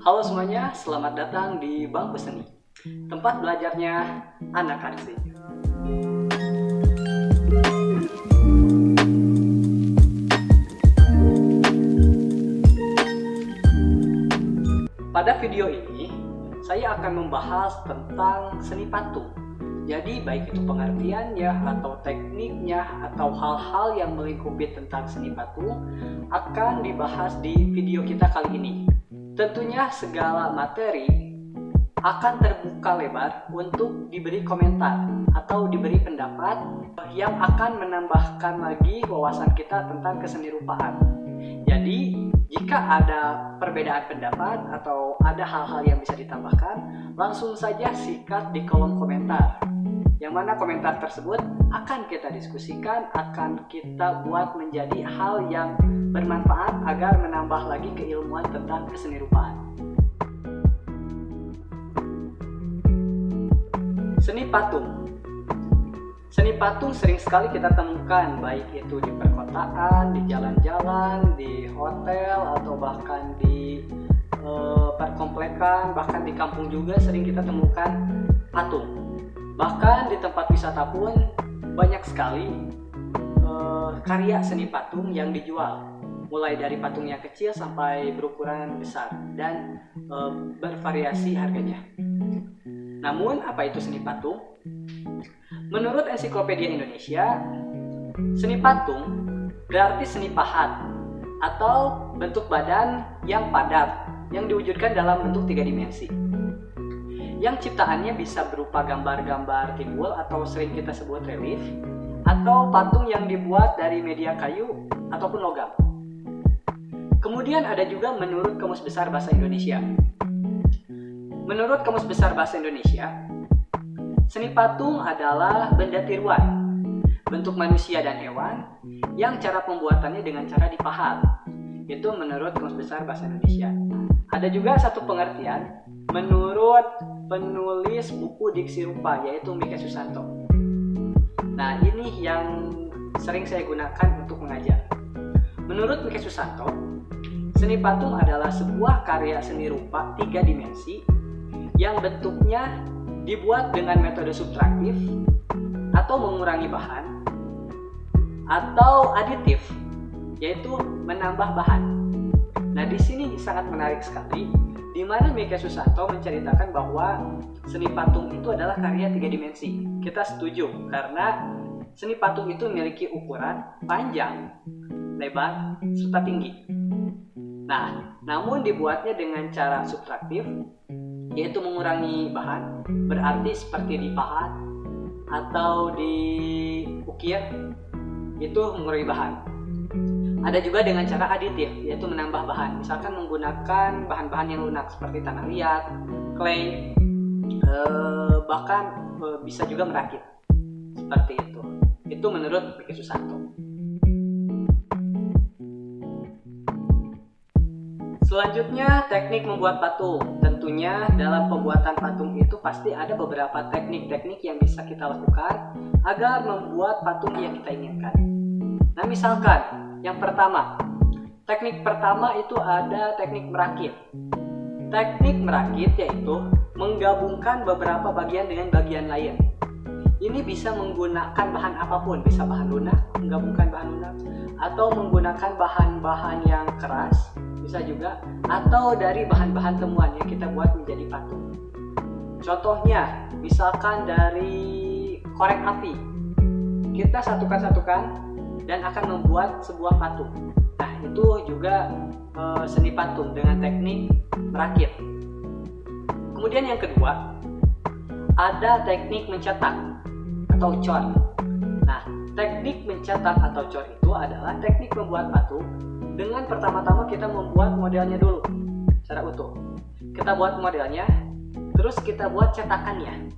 Halo semuanya, selamat datang di Bangku Seni, tempat belajarnya anak arsi. Pada video ini, saya akan membahas tentang seni patung. Jadi baik itu pengertiannya atau tekniknya atau hal-hal yang melingkupi tentang seni patung akan dibahas di video kita kali ini. Tentunya segala materi akan terbuka lebar untuk diberi komentar atau diberi pendapat yang akan menambahkan lagi wawasan kita tentang kesenirupan. Jadi jika ada perbedaan pendapat atau ada hal-hal yang bisa ditambahkan, langsung saja sikat di kolom komentar. Yang mana komentar tersebut akan kita diskusikan, akan kita buat menjadi hal yang bermanfaat agar menambah lagi keilmuan tentang kesenirupan. Seni patung. Seni patung sering sekali kita temukan, baik itu di perkotaan, di jalan-jalan, di hotel, atau bahkan di perkomplekan, bahkan di kampung juga sering kita temukan patung. Bahkan di tempat wisata pun banyak sekali karya seni patung yang dijual, mulai dari patung yang kecil sampai berukuran besar dan bervariasi harganya. Namun, apa itu seni patung? Menurut Ensiklopedia Indonesia, seni patung berarti seni pahat atau bentuk badan yang padat yang diwujudkan dalam bentuk 3 dimensi. Yang ciptaannya bisa berupa gambar-gambar timbul atau sering kita sebut relief, atau patung yang dibuat dari media kayu ataupun logam. Kemudian ada juga menurut Kamus Besar Bahasa Indonesia. Menurut Kamus Besar Bahasa Indonesia, seni patung adalah benda tiruan, bentuk manusia dan hewan yang cara pembuatannya dengan cara dipahat. Itu menurut Kamus Besar Bahasa Indonesia. Ada juga satu pengertian menurut penulis buku Diksi Rupa, yaitu Mika Susanto. Nah, ini yang sering saya gunakan untuk mengajar. Menurut Mika Susanto, seni patung adalah sebuah karya seni rupa 3 dimensi yang bentuknya dibuat dengan metode subtraktif atau mengurangi bahan, atau aditif, yaitu menambah bahan. Nah, di sini sangat menarik sekali, di mana Mika Susanto menceritakan bahwa seni patung itu adalah karya 3 dimensi. Kita setuju, karena seni patung itu memiliki ukuran panjang, lebar, serta tinggi. Nah, namun dibuatnya dengan cara subtraktif, yaitu mengurangi bahan, berarti seperti dipahat atau diukir, itu mengurangi bahan. Ada juga dengan cara aditif, yaitu menambah bahan, misalkan menggunakan bahan-bahan yang lunak seperti tanah liat, clay, bahkan bisa juga merakit, seperti itu. Itu menurut Mika Susanto. Selanjutnya, teknik membuat patung. Tentunya dalam pembuatan patung itu pasti ada beberapa teknik-teknik yang bisa kita lakukan agar membuat patung yang kita inginkan. Nah, misalkan yang pertama, teknik pertama itu ada teknik merakit. Teknik merakit yaitu menggabungkan beberapa bagian dengan bagian lain. Ini bisa menggunakan bahan apapun, bisa bahan lunak, menggabungkan bahan lunak, atau menggunakan bahan-bahan yang keras, bisa juga, atau dari bahan-bahan temuan yang kita buat menjadi patung. Contohnya, misalkan dari korek api, kita satukan-satukan dan akan membuat sebuah patung. Nah, itu juga seni patung dengan teknik merakit. Kemudian yang kedua, ada teknik mencetak atau cor. Nah, teknik mencetak atau cor itu adalah teknik membuat patung dengan pertama-tama kita membuat modelnya dulu secara utuh. Kita buat modelnya, terus kita buat cetakannya.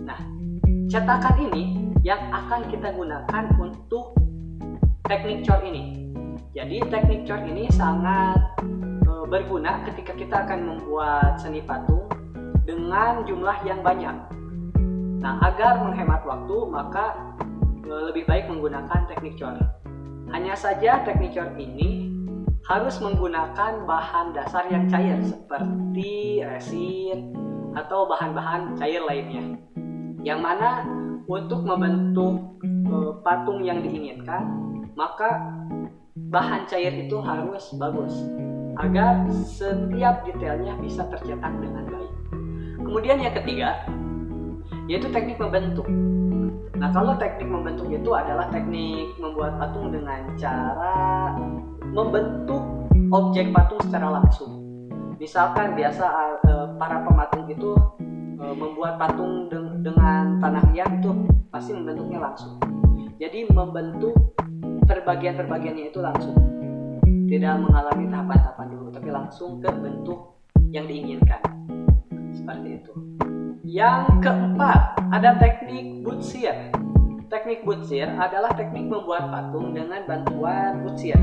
Nah, cetakan ini yang akan kita gunakan untuk teknik cor ini. Jadi teknik cor ini sangat berguna ketika kita akan membuat seni patung dengan jumlah yang banyak. Nah, agar menghemat waktu, maka lebih baik menggunakan teknik cor. Hanya saja teknik cor ini harus menggunakan bahan dasar yang cair seperti resin atau bahan-bahan cair lainnya, yang mana untuk membentuk patung yang diinginkan, maka bahan cair itu harus bagus agar setiap detailnya bisa tercetak dengan baik. Kemudian yang ketiga, yaitu teknik membentuk. Nah, kalau teknik membentuk itu adalah teknik membuat patung dengan cara membentuk objek patung secara langsung. Misalkan biasa para pematung itu membuat patung dengan tanah liat itu pasti membentuknya langsung. Jadi membentuk perbagian-perbagiannya itu langsung, tidak mengalami tahapan-tahapan dulu, tapi langsung ke bentuk yang diinginkan. Seperti itu. Yang keempat, ada teknik butsir. Teknik butsir adalah teknik membuat patung dengan bantuan butsir.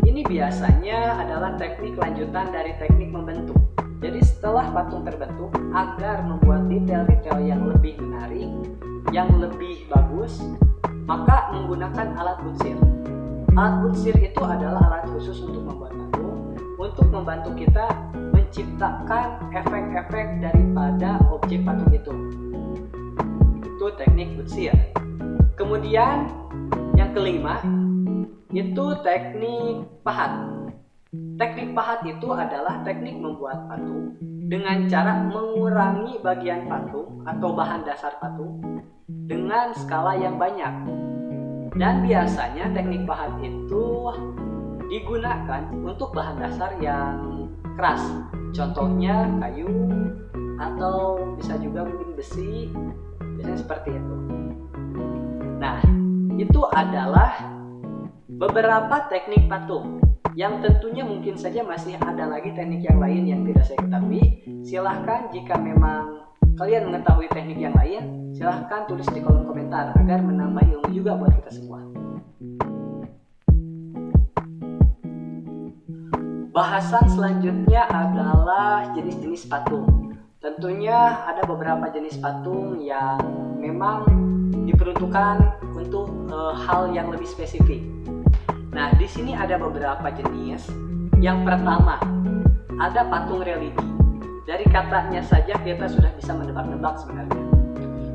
Ini biasanya adalah teknik lanjutan dari teknik membentuk. Jadi setelah patung terbentuk, agar membuat detail-detail yang lebih menarik, yang lebih bagus, maka menggunakan alat butsir. Alat butsir itu adalah alat khusus untuk membuat patung, untuk membantu kita menciptakan efek-efek daripada objek patung itu. Itu teknik butsir. Kemudian yang kelima, itu teknik pahat. Teknik pahat itu adalah teknik membuat patung dengan cara mengurangi bagian patung atau bahan dasar patung dengan skala yang banyak. Dan biasanya teknik pahat itu digunakan untuk bahan dasar yang keras. Contohnya kayu atau bisa juga mungkin besi, biasanya seperti itu. Nah, itu adalah beberapa teknik patung yang tentunya mungkin saja masih ada lagi teknik yang lain yang tidak saya ketahui. Silahkan jika memang kalian mengetahui teknik yang lain, silahkan tulis di kolom komentar agar menambah ilmu juga buat kita semua. Bahasan selanjutnya adalah jenis-jenis patung. Tentunya ada beberapa jenis patung yang memang diperuntukkan untuk hal yang lebih spesifik. Nah, di sini ada beberapa jenis. Yang pertama, ada patung religi. Dari katanya saja kita sudah bisa menebak-nebak sebenarnya.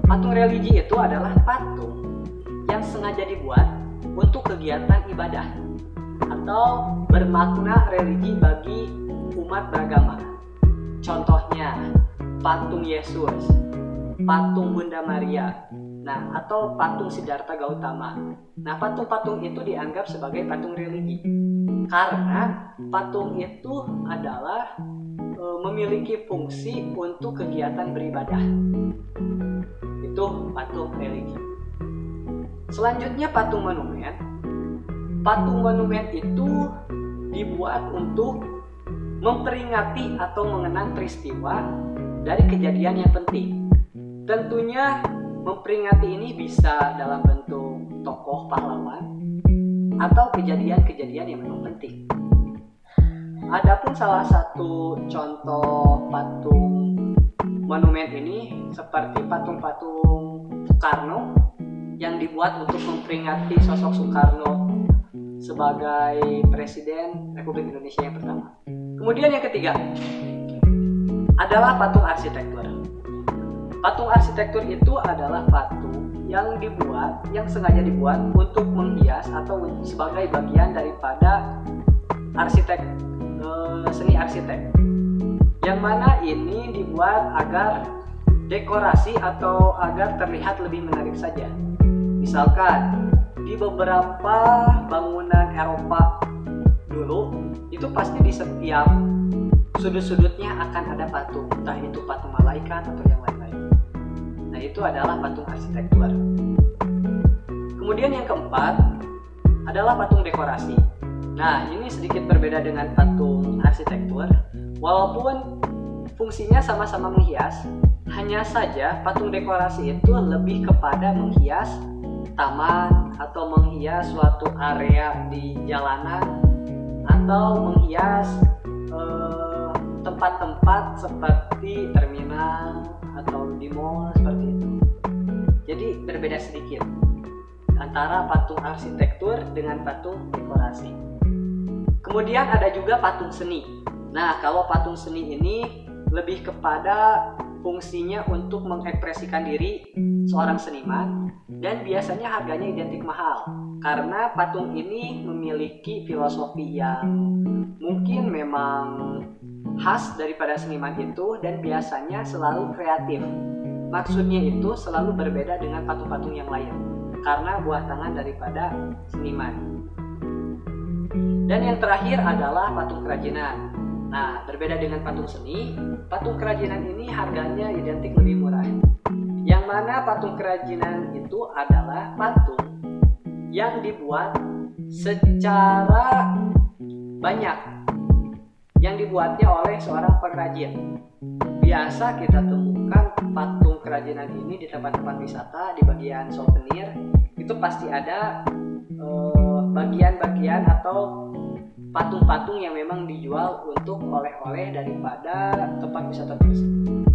Patung religi itu adalah patung yang sengaja dibuat untuk kegiatan ibadah atau bermakna religi bagi umat beragama. Contohnya, patung Yesus, patung Bunda Maria, atau patung Siddhartha Gautama. Nah, patung-patung itu dianggap sebagai patung religi karena patung itu adalah memiliki fungsi untuk kegiatan beribadah. Itu patung religi. Selanjutnya patung monumen. Patung monumen itu dibuat untuk memperingati atau mengenang peristiwa dari kejadian yang penting. Tentunya memperingati ini bisa dalam bentuk tokoh pahlawan atau kejadian-kejadian yang memang penting. Adapun salah satu contoh patung monumen ini seperti patung-patung Soekarno yang dibuat untuk memperingati sosok Soekarno sebagai Presiden Republik Indonesia yang pertama. Kemudian yang ketiga adalah patung arsitektur. Patung arsitektur itu adalah patung yang sengaja dibuat untuk menghias atau sebagai bagian daripada seni arsitek. Yang mana ini dibuat agar dekorasi atau agar terlihat lebih menarik saja. Misalkan di beberapa bangunan Eropa dulu itu pasti di setiap sudut-sudutnya akan ada patung, entah itu patung malaikat atau yang lain-lain. Nah, itu adalah patung arsitektur. Kemudian yang keempat adalah patung dekorasi. Nah, ini sedikit berbeda dengan patung arsitektur. Walaupun fungsinya sama-sama menghias, hanya saja patung dekorasi itu lebih kepada menghias taman atau menghias suatu area di jalanan atau menghias tempat-tempat seperti terminal atau di mall seperti itu. Jadi berbeda sedikit antara patung arsitektur dengan patung dekorasi. Kemudian ada juga patung seni. Nah, kalau patung seni ini lebih kepada fungsinya untuk mengekspresikan diri seorang seniman dan biasanya harganya identik mahal karena patung ini memiliki filosofi yang mungkin memang khas daripada seniman itu dan biasanya selalu kreatif. Maksudnya itu selalu berbeda dengan patung-patung yang lain karena buatan daripada seniman. Dan yang terakhir adalah patung kerajinan. Nah, berbeda dengan patung seni, patung kerajinan ini harganya identik lebih murah. Yang mana patung kerajinan itu adalah patung yang dibuat secara banyak, yang dibuatnya oleh seorang pengrajin. Biasa kita temukan patung kerajinan ini di tempat-tempat wisata, di bagian souvenir, itu pasti ada bagian-bagian atau patung-patung yang memang dijual untuk oleh-oleh daripada tempat wisata tersebut.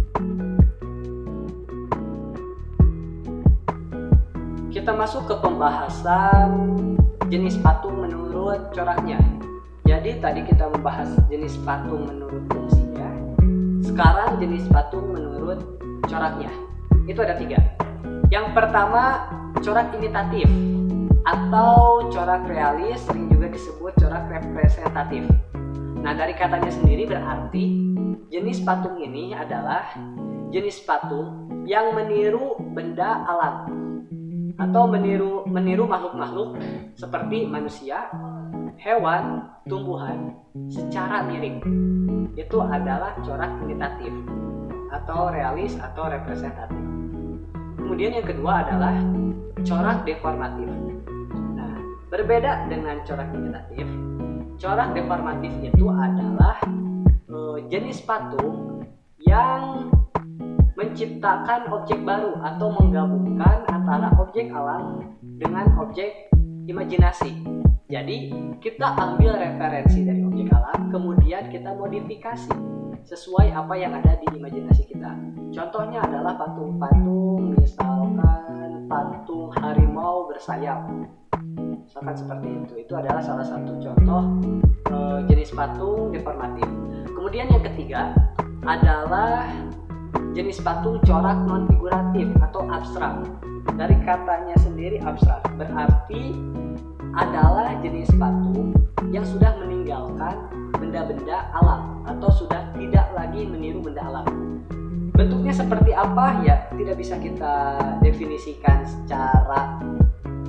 Kita masuk ke pembahasan jenis patung menurut coraknya. Jadi tadi kita membahas jenis patung menurut fungsinya. Sekarang jenis patung menurut coraknya. Itu ada 3. Yang pertama, corak imitatif atau corak realis, sering juga disebut corak representatif. Nah, dari katanya sendiri berarti jenis patung ini adalah jenis patung yang meniru benda alam atau meniru makhluk-makhluk seperti manusia, hewan, tumbuhan secara mirip. Itu adalah corak imitatif atau realis atau representatif. Kemudian yang kedua adalah corak deformatif. Berbeda dengan corak imitatif, corak deformatif itu adalah jenis patung yang menciptakan objek baru atau menggabungkan antara objek alam dengan objek imajinasi. Jadi kita ambil referensi dari objek alam, kemudian kita modifikasi sesuai apa yang ada di imajinasi kita. Contohnya adalah patung-patung, misalkan patung harimau bersayap. Misalkan seperti itu adalah salah satu contoh jenis patung deformatif. Kemudian yang ketiga adalah jenis patung corak non-figuratif atau abstrak. Dari katanya sendiri abstrak berarti adalah jenis patung yang sudah meninggalkan benda-benda alam atau sudah tidak lagi meniru benda alam. Bentuknya seperti apa ya tidak bisa kita definisikan secara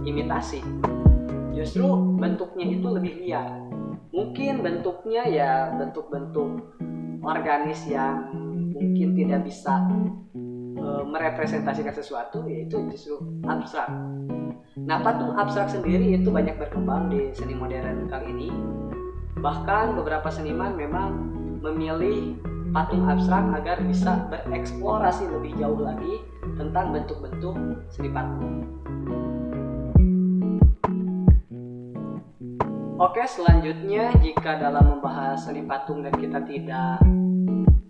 imitasi. Justru bentuknya itu lebih liar. Mungkin bentuknya ya bentuk-bentuk organis yang mungkin tidak bisa merepresentasikan sesuatu, yaitu justru abstrak. Nah, patung abstrak sendiri itu banyak berkembang di seni modern kali ini. Bahkan beberapa seniman memang memilih patung abstrak agar bisa bereksplorasi lebih jauh lagi tentang bentuk-bentuk seni patung. Oke, selanjutnya jika dalam membahas seni patung dan kita tidak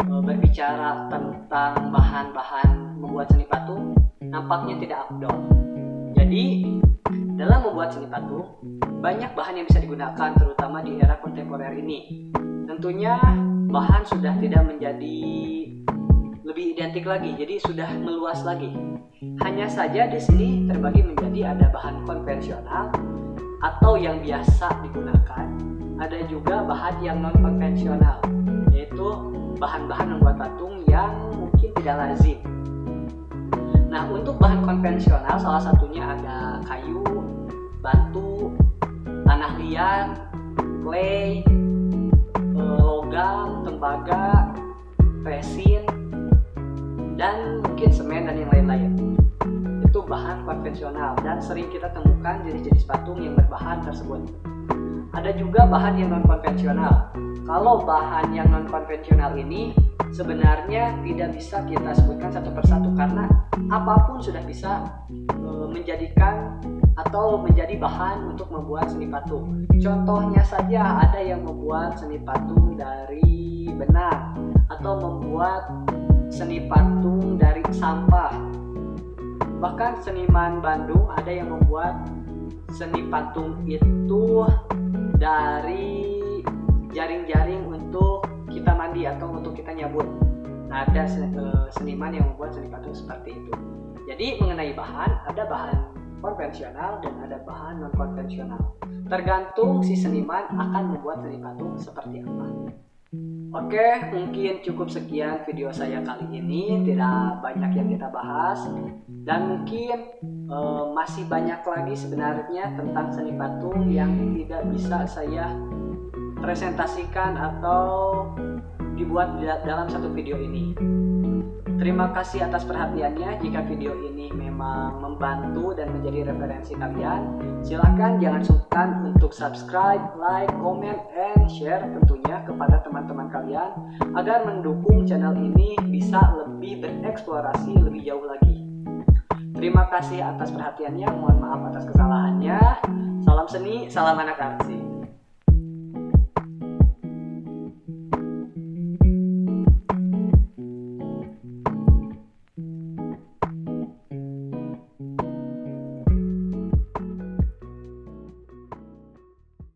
berbicara tentang bahan-bahan membuat seni patung, nampaknya tidak afdol. Jadi, dalam membuat seni patung, banyak bahan yang bisa digunakan terutama di era kontemporer ini. Tentunya bahan sudah tidak menjadi lebih identik lagi, jadi sudah meluas lagi. Hanya saja di sini terbagi menjadi ada bahan konvensional atau yang biasa digunakan, ada juga bahan yang non konvensional, yaitu bahan-bahan membuat patung yang mungkin tidak lazim. Nah, untuk bahan konvensional salah satunya ada kayu, batu, tanah liat, clay, logam, tembaga, resin, dan mungkin semen dan yang lain-lain. Itu bahan konvensional dan sering kita temukan jenis-jenis patung yang berbahan tersebut. Ada juga bahan yang non konvensional. Kalau bahan yang non konvensional ini sebenarnya tidak bisa kita sebutkan satu persatu karena apapun sudah bisa menjadikan atau menjadi bahan untuk membuat seni patung. Contohnya saja ada yang membuat seni patung dari benang atau membuat seni patung dari sampah. Bahkan seniman Bandung ada yang membuat seni patung itu dari jaring-jaring untuk kita mandi atau untuk kita nyabut. Ada seniman yang membuat seni patung seperti itu. Jadi mengenai bahan, ada bahan konvensional dan ada bahan non konvensional. Tergantung si seniman akan membuat seni patung seperti apa. Oke, mungkin cukup sekian video saya kali ini. Tidak banyak yang kita bahas, dan mungkin masih banyak lagi sebenarnya tentang seni patung yang tidak bisa saya presentasikan atau dibuat dalam satu video ini. Terima kasih atas perhatiannya. Jika video ini memang membantu dan menjadi referensi kalian, silahkan jangan sungkan untuk subscribe, like, comment, and share tentunya kepada teman-teman kalian agar mendukung channel ini bisa lebih bereksplorasi lebih jauh lagi. Terima kasih atas perhatiannya. Mohon maaf atas kesalahannya. Salam seni, salam anak arsi.